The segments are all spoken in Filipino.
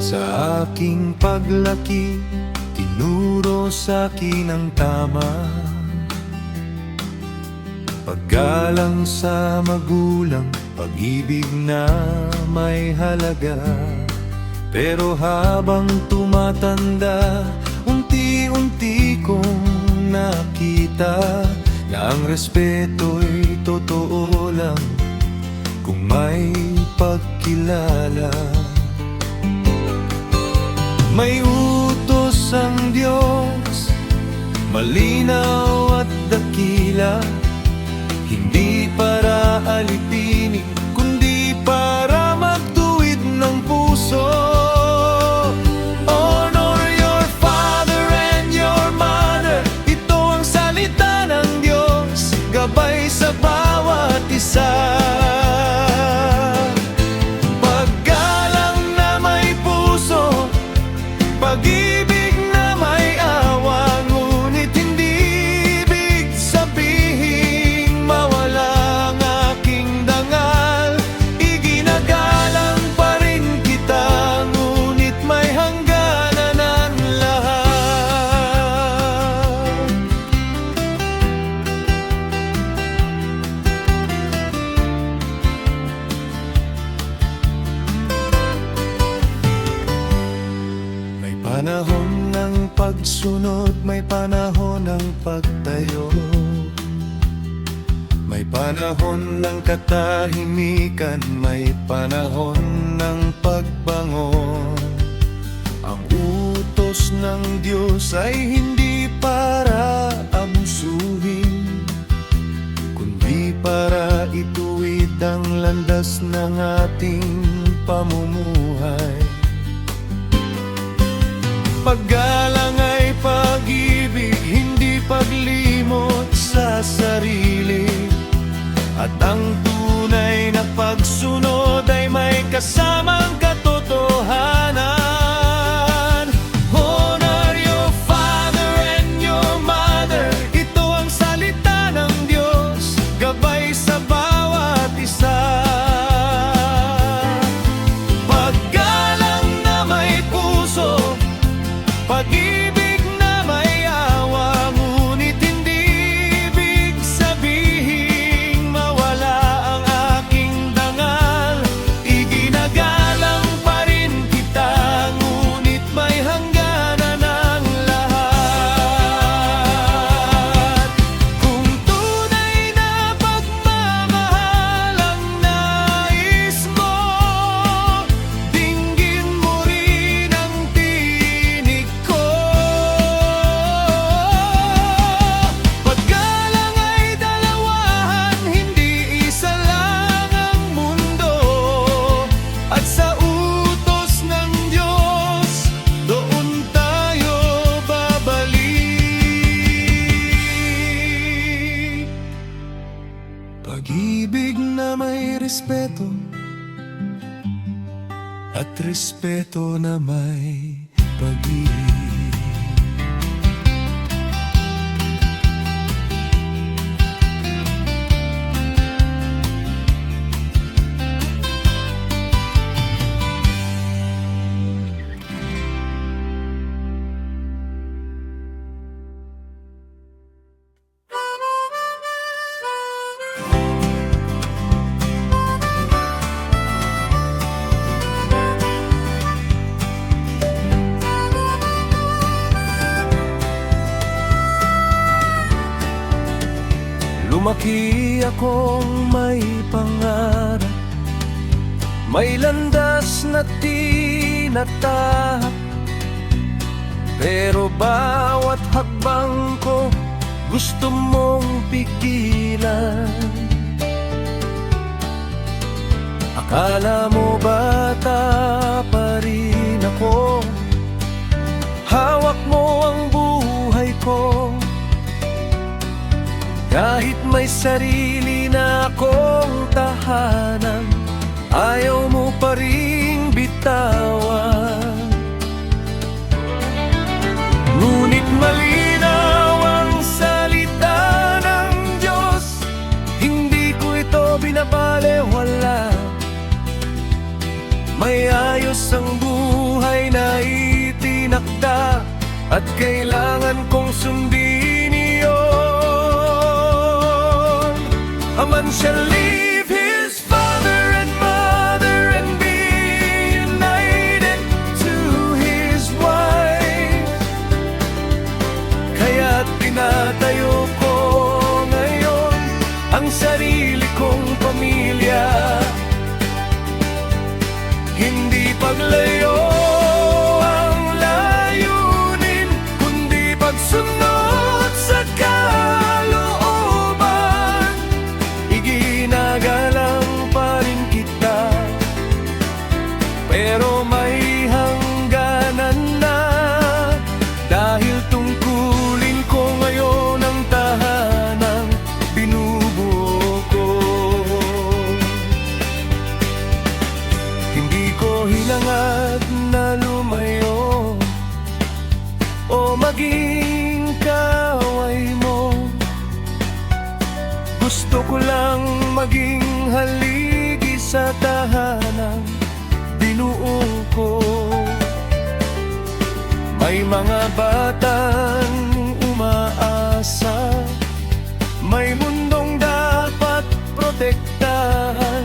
Sa aking paglaki, tinuro sa'kin ang tama. Paggalang sa magulang, pag-ibig na may halaga. Pero habang tumatanda, unti-unti kong nakita na ang respeto'y totoo lang kung may pagkilala. May utos ang Diyos, malinaw at dakila, hindi para alipinin, kundi para magtuwid ng puso. Honor your father and your mother, ito ang salita ng Diyos, gabay sa bawat isa. Paggalang na may puso, pag-ibig na may awa, ngunit hindi ibig sabihing mawala ang aking dangal. Iginagalang pa rin kita, ngunit may hangganan ang lahat. May panahon ng pagsunod, may panahon ng pagtayo, may panahon ng katahimikan, may panahon ng pagbangon. Ang utos ng Diyos ay hindi para abusuhin, kundi para ituwid ang landas ng ating pamumuhay. Paggalang ay pag-ibig, hindi paglimot sa sarili. At ang tunay na pagsunod ay may kasamang katotohanan. Honor your father and your mother, ito ang salita ng Diyos, gabay sa bawat isa. Paggalang na may puso, pag-ibig na may awa, ngunit hindi ibig sabihing mawala ang aking dangal. Iginagalang pa rin kita, ngunit may hangganan ang lahat. Kung tunay na pagmamahal ang nais mo, dinggin mo rin ang tinig ko. Paggalang ay dalawahan, hindi isa lang ang mundo. At sa utos ng Diyos, doon tayo babalik. Pag-ibig na may respeto, at respeto na may pag-ibig. Lumaki akong may pangarap, may landas na tinatahak, pero bawat hakbang ko gusto mong pigilan. Akala mo bata pa rin ako, hawak mo ang buhay ko. Kahit may sarili na akong tahanan, ayaw mo pa ring bitawan. Ngunit malinaw ang salita ng Diyos, hindi ko ito binabalewala. May ayos ang buhay buhay na itinakda at kailangan kong sundin iyon. A man shall leave his father and mother and be united to his wife. Kaya't tinatayo ko ngayon ang sarili kong pamilya. Hindi paglayo ang layunin, kundi pagsunod sa kalooban. Iginagalang pa rin kita, pero may hangganan na. Dahil tungkulin ko ngayon ang tahanang binubuo ko. Hindi ko hinangad na lumayo o maging kaaway mo. Gusto ko lang maging haligi sa tahanang binuo ko. May mga batang umaasa, may mundong dapat protektahan,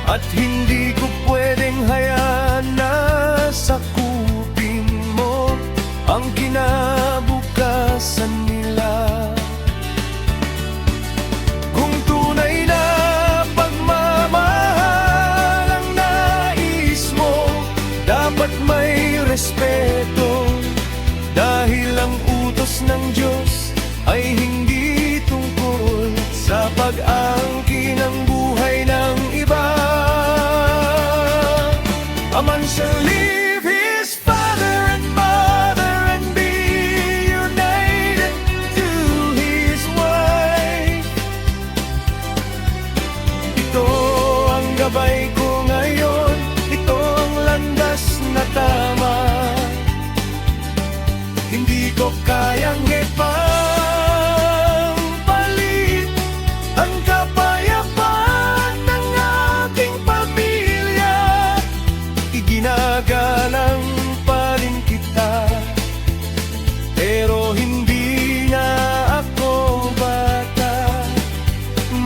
at hindi ko pwedeng hayaan na sakupin mo ang kinabukasan nila. Kung tunay na pagmamahal ang nais mo, dapat may respeto, dahil ang utos ng Diyos ay hindi tungkol sa pag-angkin ng buhay ng iba. A man shall leave his father and mother and be united to his wife. Ito ang gabay ko ngayon, ito ang landas na tama. Hindi ko kayang ipapalit ang kapayapaan ng ating pamilya. Iginagalang pa rin kita, pero hindi na ako bata.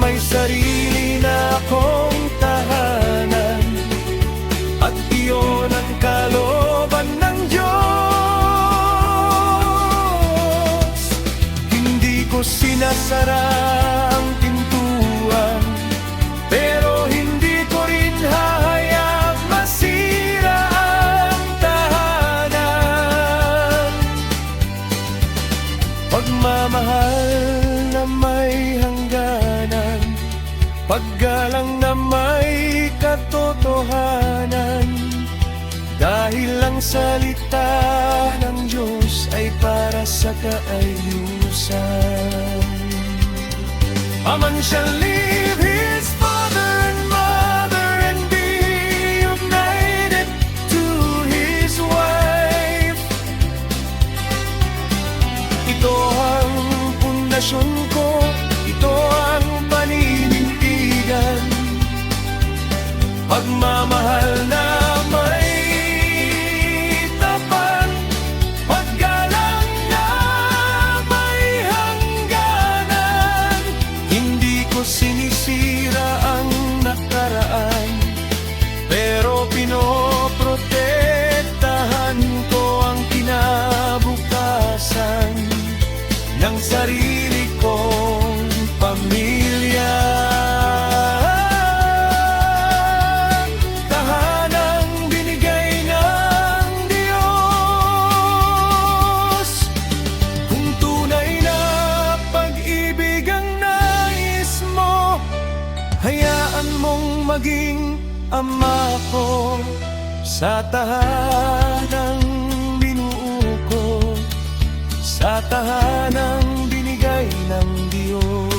May sarili na akong tahanan, at iyon ang kalooban ng Diyos. Hindi ko sinasara ang pintuan, pero hindi ko rin hahayaang masira ang tahanan. Pagmamahal na may hangganan, paggalang na may katotohanan, dahil ang salita ng Diyos ay para sa kaayusan. A man shall leave his father and mother and be united to his wife. Ito ang pundasyon ko, ito ang paninindigan. Pagmamahal na may tapat, paggalang na may hangganan. Hindi ko sinisira ang nakaraan, pero pinoprotektahan ko ang kinabukasan ng sarili kong pamilya. Tahanang binigay ng Diyos. Kung tunay na pag-ibig ang nais mo, hayaan mong maging ama ko sa tahanang binuo ko, sa tahanang binigay ng Diyos.